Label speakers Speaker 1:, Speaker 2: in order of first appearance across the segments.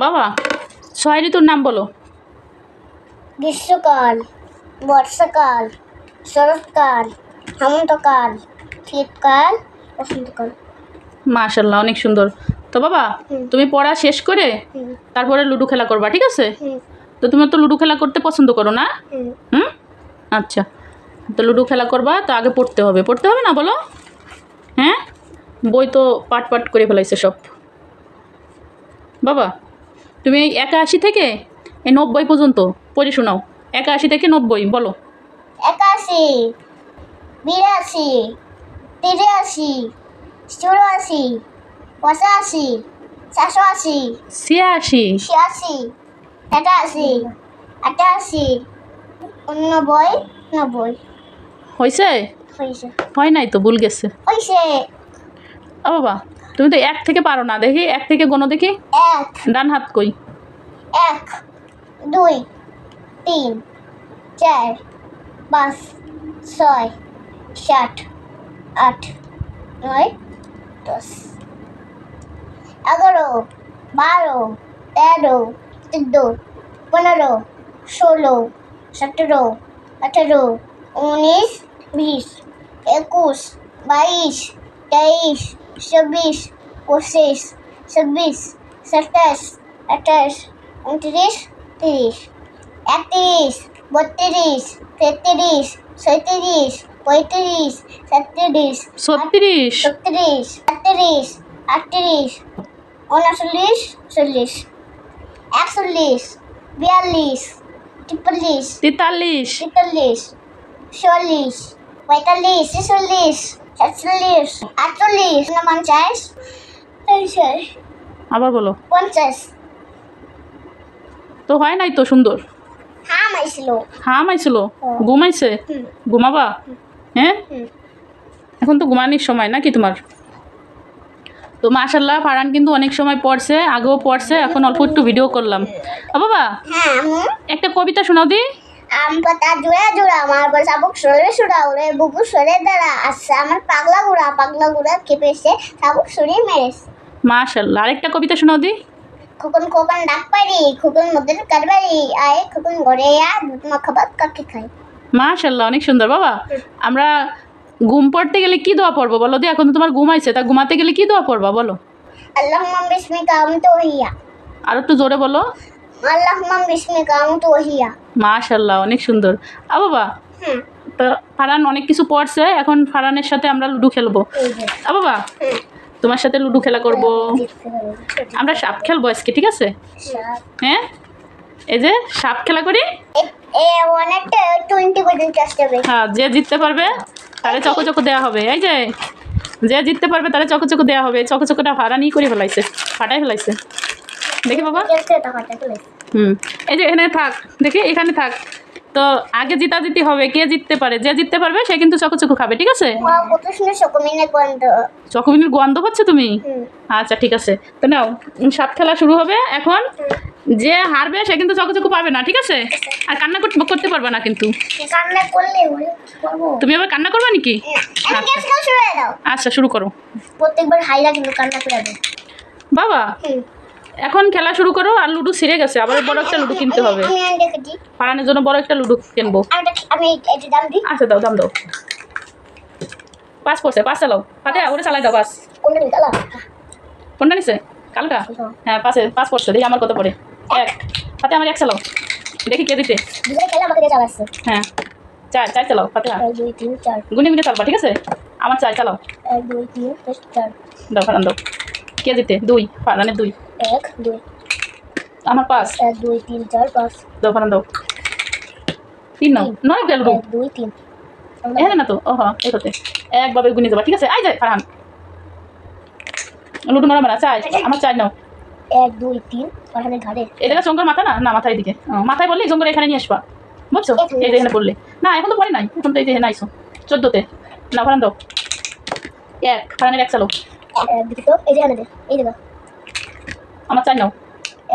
Speaker 1: বাবা 6 ঋতুর নাম বলো।
Speaker 2: গ্রীষ্মকাল, বর্ষাকাল, শরৎকাল, হেমন্তকাল, শীতকাল, বসন্তকাল।
Speaker 1: মাশাআল্লাহ, অনেক সুন্দর। তো বাবা তুমি পড়া শেষ করে তারপরে লুডো খেলা করবা, ঠিক আছে? তো তুমি তো লুডো খেলা করতে পছন্দ করো না? হুম, আচ্ছা। তো লুডো খেলা করবা তো আগে পড়তে হবে না বলো? হ্যাঁ, বই তো পাট পাট করে ফেলাইছে সব। বাবা তুমি 81 থেকে 90 পর্যন্ত পড়ে শোনাও। 81 থেকে 90 বলো।
Speaker 2: 81, 82, 83, 84, 85, 87,
Speaker 1: 86
Speaker 2: 86, 87, 88, 89, 90।
Speaker 1: হয়েছে?
Speaker 2: হয়েছে
Speaker 1: হয় নাই তো, ভুল গেছে।
Speaker 2: হয়েছে।
Speaker 1: ও বাবা তুমি তো 1 থেকে পারো না, দেখি 1 থেকে গোনো দেখি।
Speaker 2: 1,
Speaker 1: ডান হাত কই?
Speaker 2: 1, 2, 3, 4, 5, 6, 7, 8, 9, 10, 11, 12, 13, 14, 15, 16, 17, 18, 19, 20, 21, 22, 23, 24, 25, 26, 27, 28, 29, 30, 31, 32, 33, 37, 35, 37,
Speaker 1: 36
Speaker 2: 37, 38, 39, 40, 41, 42, 43,
Speaker 1: 43
Speaker 2: 44, 46, 45, 46, 47, 48, 49, 50,
Speaker 1: আবার বলো।
Speaker 2: 50।
Speaker 1: তো হয় নাই তো সুন্দর।
Speaker 2: হ্যাঁ মাইছিল।
Speaker 1: হ্যাঁ মাইছিল, ঘুমাইছে। ঘুমাবা? হ্যাঁ, এখন তো ঘুমানোর সময় নাকি তোমার? তো মাশাআল্লাহ ফারহান কিন্তু অনেক সময় পড়ছে, আগেও পড়ছে, এখন অল্প একটু ভিডিও করলাম। বাবা
Speaker 2: হ্যাঁ
Speaker 1: একটা কবিতা শোনাও দি।
Speaker 2: আম পাতা জোড়া জোড়া আমার বল শাবক সরে সুরা ওরে বুকু সরে দাঁড়া আসছে আমার পাগলা গুড়া খেপেছে শাবক সরে মেরেছে।
Speaker 1: মাশাআল্লাহ, আরেকটা কবিতা শোনাও দি।
Speaker 2: খোকন খোকন ডাক পারি খোকন মধ্যে কারবারি আয় খোকন ঘরে আ দুধ মাখাবাত কাকে খায়।
Speaker 1: মাশাআল্লাহ, অনেক সুন্দর। বাবা আমরা ঘুম পড়তে গেলে কি দোয়া পড়বো বলো দি? এখন তো তোমার ঘুমাইছে, তা ঘুমাতে গেলে কি দোয়া পড়বা বলো?
Speaker 2: আল্লাহুম্মা বিসমিকা আমতু ওহিয়া।
Speaker 1: আর একটু জোরে বলো।
Speaker 2: আল্লাহুম্মা বিসমিকা আমতু ওহিয়া।
Speaker 1: মাশাআল্লাহ, অনেক সুন্দর। বাবা তো ফারহান অনেক কিছু পড়ছে, এখন ফারহানের সাথে আমরা লুডো খেলবো। বাবা তোমার সাথে লুডো খেলা করব, আমরা সাপ খেলবো আজকে, ঠিক আছে? হ্যাঁ, এই যে সাপ খেলা করি।
Speaker 2: এ অনেকটা 20 পর্যন্ত আসবে।
Speaker 1: হ্যাঁ, যে জিততে পারবে তারে চকো চকো দেওয়া হবে। এই যে যে জিততে পারবে তারে চকো চকো দেওয়া হবে। চকো চকোটা ফারহানই করে ফেলাইছে, ফাটাই ফেলাইছে। দেখি বাবা। এই যে এখানে থাক, দেখি এখানে থাক। তো আগে জিতাজিতি হবে, কে জিততে পারে, যে জিততে পারবে সে কিন্তু চকো চকো খাবে, ঠিক আছে?
Speaker 2: কত সুন্দর চকমিনের গন্ধ।
Speaker 1: চকোমিনের গন্ধ পাচ্ছ তুমি? আচ্ছা ঠিক আছে, তো নাও সাপ খেলা শুরু হবে এখন। যে হারবে সে কিন্তু চকো চকো পাবে না, ঠিক আছে? আর কান্না করতে পারবে না কিন্তু।
Speaker 2: কান্না করলে করবো।
Speaker 1: তুমি আবার কান্না করবে নাকি? আচ্ছা শুরু করো।
Speaker 2: প্রত্যেকবার হাইরা কিন্তু কান্না করে দেয়
Speaker 1: বাবা এখন খেলা শুরু করো। আর লুডো ছিঁড়ে গেছে, আবার বড় একটা লুডো কিনতে হবে। ফারহানের জন্য বড় একটা লুডো কিনবো।
Speaker 2: আমি এটা দাম দিই।
Speaker 1: আচ্ছা দাও, দাম দাও। 5 পড়ছে, 5 চালাও। ফাতে ওরে চালাই দাও 5।
Speaker 2: কোনটা নিতে গেল?
Speaker 1: কোনটা নিছে? কালটা? হ্যাঁ 5 পড়ছে, দেখি আমার কত পড়ে। 1 ফাতে আমার 1 চালাও, দেখি কে দিতে।
Speaker 2: দুজন খেলে আমাকে দিয়ে চালাচ্ছে।
Speaker 1: হ্যাঁ 4 চালাও ফাতে।
Speaker 2: 1 2 3 4
Speaker 1: গুনে গুনে চালবা, ঠিক আছে? আমার 4 চালাও।
Speaker 2: 1 2 3 4
Speaker 1: দাও ফারহান দাও। কে দিতে? 2, ফারহানের 2।
Speaker 2: 1 2
Speaker 1: আমার 5।
Speaker 2: 1 2 3 4 5
Speaker 1: দাও ফারহান দাও। 3 নাও, 9 গেল।
Speaker 2: 1 2 3
Speaker 1: এখানে না তো, ও হ্যাঁ এটাতে একভাবে গুনে যাবা, ঠিক আছে? আই যায় ফারহান লুডো মারা মারা। 4 আমার 4 নাও।
Speaker 2: 1 2 3 ফারহানের ঘাড়ে।
Speaker 1: এটা জঙ্গর মাথা না, না মাথায় দিকে। মাথায় বললি জঙ্গর এখানে নিয়ে আসবা, বুঝছো? এই যে এখানে বললে না, এখন তো পড়ে নাই, এখন তো এই যে এখানে আইসো 14তে। না ফারহান দাও 1, ফারহানের 1 চালো।
Speaker 2: দেখি তো এই যে এখানে দে, এই দেখো
Speaker 1: আমার 4 নাও।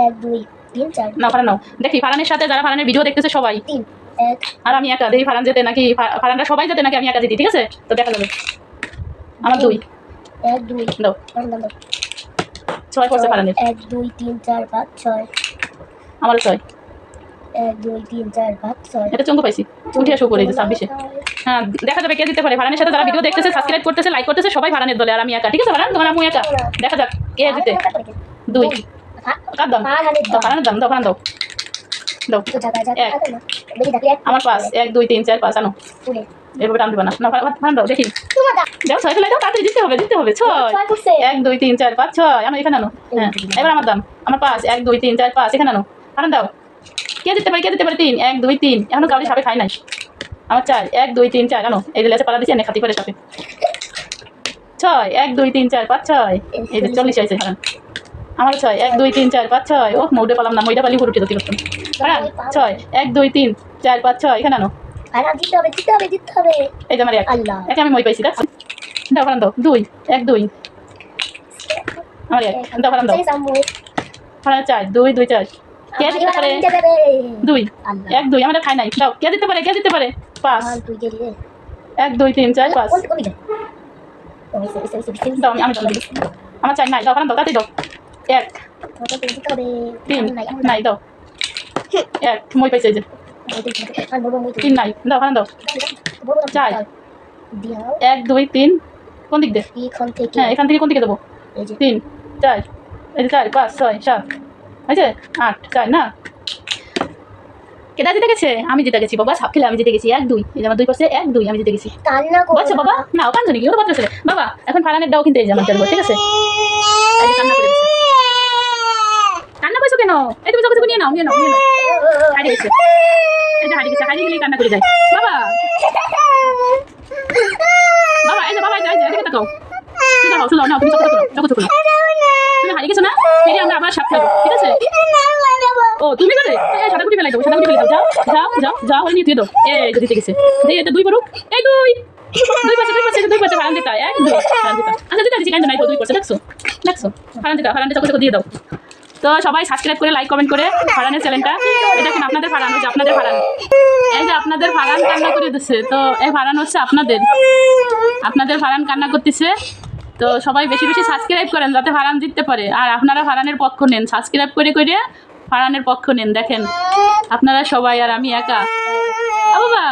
Speaker 2: 1 2 3 4
Speaker 1: না ফারহান নাও। দেখি ফারহানের সাথে যারা ফারহানের ভিডিও দেখতেছে সবাই
Speaker 2: 3 1
Speaker 1: আর আমি একা, দেখি ফারহান যেতে নাকি ফারহানরা সবাই যেতে নাকি আমি একা জিতি, ঠিক আছে? তো দেখা যাবে। আমার 2
Speaker 2: 1 2
Speaker 1: দাও।
Speaker 2: ফারহান দাও
Speaker 1: 6 পড়ছে ফারানের।
Speaker 2: 1 2 3 4 5 6
Speaker 1: আমারও 6।
Speaker 2: 1 2 3 4 5 6
Speaker 1: এটা চঙ্গু পাইছি, উঠে আসো করে 26-এ। হ্যাঁ, দেখা যাবে কে জিততে পারে। ফারানের সাথে যারা ভিডিও দেখতেছে, সাবস্ক্রাইব করতেছে, লাইক করতেছে, সবাই ফারানের দলে, আর আমি একা। ঠিক আছে ফারান, তোমার আমি একা। দেখা যাক কে জিতে। 2 কার দাম দাও, ফারানের দাম দাও, ফারান দাও দাও। এক। আমার 5 1 2 3 4 5 আনো। এভাবে টান দিবা না, না ফারান দাও দেখি। দাও 6 ফেলাই দাও, তাড়াতাড়ি জিততে হবে 6 1 2 3 4 5 6 আনো, এখানে আনো। হ্যাঁ, এবার আমার দাম, আমার 5 1 2 3 4 5 এখানে আনো। ফারান দাও। কে জিততে পারে 3 1 2 3 এখনো কাউরি সাপে খাই নাই। আমার 4 1 2 3 4 আনো, এই লেসে পালা দিছি এনে খাতি করে সাপে। 6 1 2 3 4 5 6 এই যে 40 হয়েছে ফারান। আমার 6 1 2 3 4 5 6 ও মৌডে পালাম না, মইডা পালি উঠে দিতে করতাম। ফারান 6 1 2 3 4 5 6 এখানে আনো।
Speaker 2: জিততে হবে
Speaker 1: এই যে আমার 1
Speaker 2: আল্লাহ।
Speaker 1: একে আমি মই পাইছি। দেখ দাও ফারান দাও 2 1 2 আমার 1 দাও ফারান দাও। ফারান 4 2 2 4 কে জিততে পারে 2 1 2 আমাদের খাই নাই। দাও কে জিততে পারে 5 1 2 3 4 5 দাও আমি দাও দিই। আমার 4 নাই, দাও ফারান দাও, তাড়াতাড়ি দাও। 1 3 নাই, দাও 1 মই পাইছে এই যে 3 নাই, দাও ফারান দাও। 4 1 2 3 কোন দিক দিয়ে? হ্যাঁ, এখান থেকে কোন দিকে দেবো? 3 4 এই যে 4 5 6 7 হয়েছে 8 4 না। কেটা জিতে গেছে? আমি জিতে গেছি বাবা, সাপ খেলে আমি জিতে গেছি। 1 2 এই যে আমার 2 পাশে 1 2 আমি জিতে গেছি। আচ্ছা বাবা, না ও কান্দনি কি, ওটা বাচ্চা ছেলে। বাবা এখন ফারানের দাও কিন্তু এই যে আমার চলবো, ঠিক আছে? এই যে কান্না করে দিছে। কান্না করছো কেন? এই তুমি চোখে নিয়ে নাও, নিয়ে নাও, নিয়ে নাও। হারিয়ে গেছে, এই যে হারিয়ে গেছে, হারিয়ে গেলেই কান্না করে যায়। বাবা বাবা এই যে বাবা, এই যে এদিকে তাকাও। শুধু নাও, তুমি চোখে চোখে তুমি হারিয়ে গেছো না? ফিরে আমরা আবার সাপ খাবো, ঠিক আছে? ও তুমি করে সাদা গুটি ফেলাই দাও, সাদা গুটি ফেলাই দাও। যাও যাও যাও যাও, ওই নিয়ে দিয়ে দাও। এই যদি গেছে এই এটা 2 পড়ুক। এই 2 পাশে ফারান দিতা 1 2 ফারান দিতা। আচ্ছা দিতা দিছি, কেন নাই তো 2 পাশে দেখছো ফারান দিতা, ফারান দিতা করে দিয়ে দাও। তো সবাই সাবস্ক্রাইব করে, লাইক কমেন্ট করে ফারানের চ্যানেলটা। এটা দেখেন আপনাদের ফারান, হচ্ছে আপনাদের ফারান, এই যে আপনাদের ফারান কান্না করে দিচ্ছে। তো এই ফারান হচ্ছে আপনাদের ফারান কান্না করতেছে। তো সবাই বেশি বেশি সাবস্ক্রাইব করেন যাতে ফারান জিততে পারে, আর আপনারা ফারানের পক্ষ নেন, সাবস্ক্রাইব করে করে ফারানের পক্ষ নেন। দেখেন আপনারা সবাই, আর আমি একা। বাবা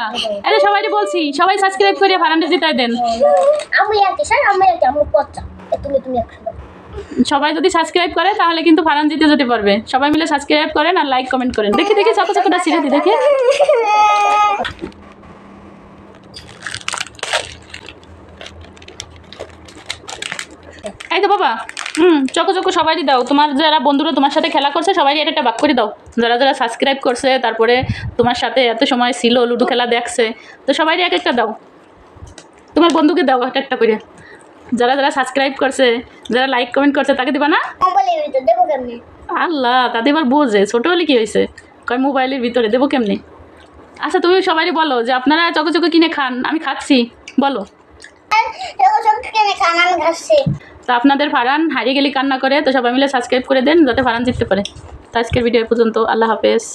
Speaker 1: এই যে সবাইকে বলছি, সবাই সাবস্ক্রাইব করে ফারানকে জিতাই দেন। সবাই যদি সাবস্ক্রাইব করে তাহলে কিন্তু ফারান জিতে যেতে পারবে। সবাই মিলে সাবস্ক্রাইব করেন আর লাইক কমেন্ট করেন। দেখি দেখি চকো চকোটা ছিঁড়ে দি দেখে। এই তো বাবা, চকো চকো সবাই দাও। তোমার যারা বন্ধুরা তোমার সাথে খেলা করছে সবাই একটা ভাগ করে দাও। যারা যারা সাবস্ক্রাইব করছে, তারপরে তোমার সাথে এত সময় ছিল, লুডো খেলা দেখছে, তো সবাই এক একটা দাও। তোমার বন্ধুকে দাও একটা করে। যারা যারা সাবস্ক্রাইব করছে, যারা লাইক কমেন্ট করছে তাকে দিবা না? আল্লাহ, তাদের এবার বোঝে ছোটো হলে কি হয়েছে, কয় মোবাইলের ভিতরে দেবো কেমনি। আচ্ছা তুমি সবাই বলো যে আপনারা চকো চকো কিনে খান, আমি খাচ্ছি, বলো। তো আপনাদের ফারান হারিয়ে গেলে কান্না করে, তো সবাই মিলে সাবস্ক্রাইব করে দেন যাতে ফারান জিততে পারে। তো আজকের ভিডিও পর্যন্ত, আল্লাহ হাফেজ।